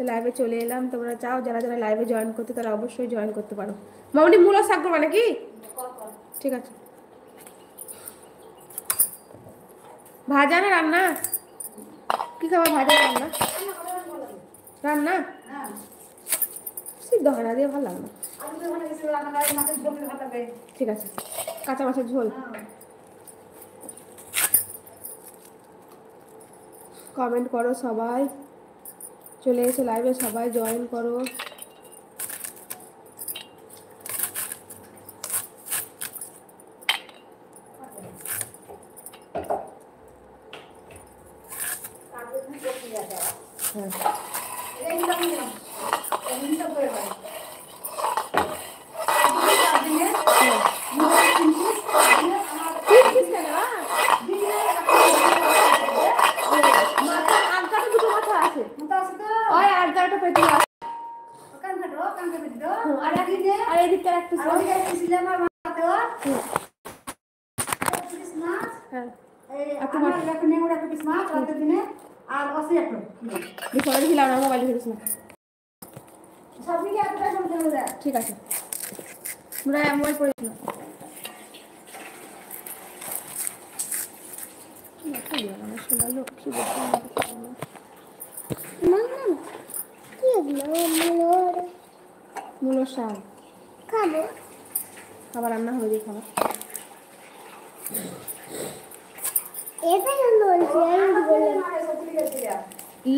লাইভে চলে এলাম। তোমরা চাও যারা যারা লাইভে জয়েন করতে তারা অবশ্যই জয়েন করতে পারো। মামনি মূলো শাক করবা নাকি? ঠিক আছে। ভাজা না রান্না? কি খাবার, ভাজা রান্না? রান্না সিদ্ধ হয় না দিয়ে ভালো লাগলো। ঠিক আছে, কাঁচা মাছের ঝোল। কমেন্ট করো সবাই, চলে এসো লাইভে, সবাই জয়েন করো। ঠিক আছে, মোবাইল পড়েছিল। মূলো শাক খাবো, খাবার রান্না হবে দিয়ে খাবার।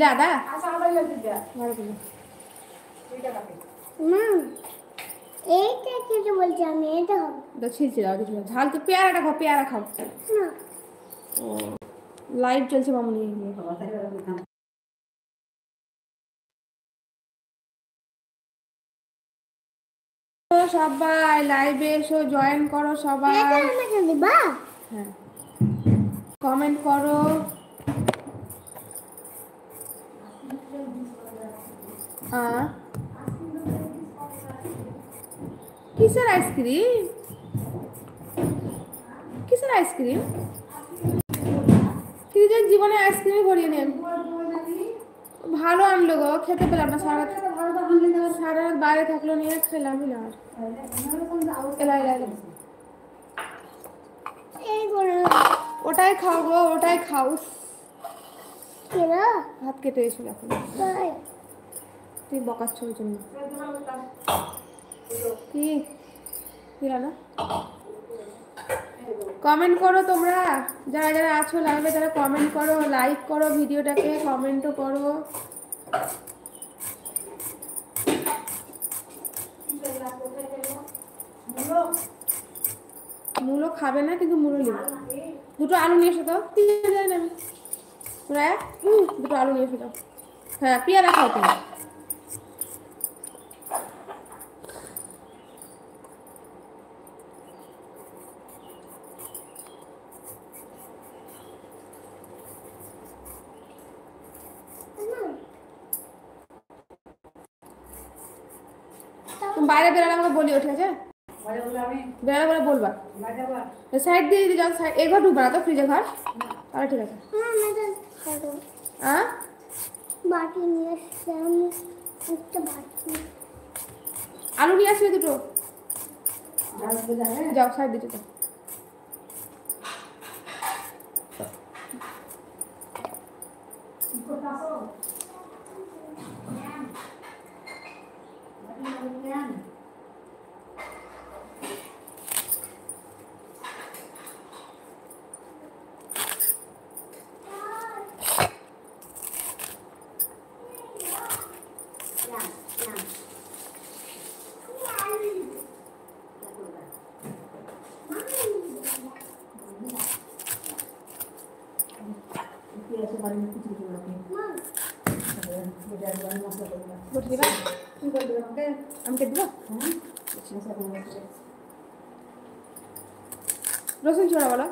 লাদা ঝাল তো পেয়ারাটা খাও, পেয়ারা খাও। লাইভ চলছে মামুনি। সবাই লাইভে এসো, জয়েন করো সবাই। হ্যাঁ, কমেন্ট করো। কিসের আইসক্রিম? কিসের আইসক্রিম? ফ্রিজের জীবনে আইসক্রিমই ভরিয়ে নেন। ভালো আনলো গো, খেতে পেলাম না। সারা রাত বাইরে থাকলো, নিয়ে খেলাম না। ওটাই খাও গো, ওটাই খাও। হাত কেটে এসে এখন তুই বকাচ্ছ ওই জন্য। কি না কমেন্ট করো তোমরা, যারা যারা আছো লাইভে তারা কমেন্ট করো, লাইক করো ভিডিওটাকে, কমেন্টও করো। মূলো খাবে না কিন্তু মূলো নেবে। দুটো আলু নিয়ে এসো তো, দুটো আলু নিয়ে এসো। হ্যাঁ, পেয়ারা খাও তুমি। বাইরে বেরোলে আমাকে বলিও, ঠিক আছে? বেরোলে বলে বলবা। সাইড দিয়ে দিতে যাও, সাইড এই ঘর ঢুকবা না তো, ফ্রিজের ঘর। তাহলে ঠিক আছে। আলু নিয়ে আসবে দুটো, যাও সাইড দিতে তো। রসুন ছোড়া বলো।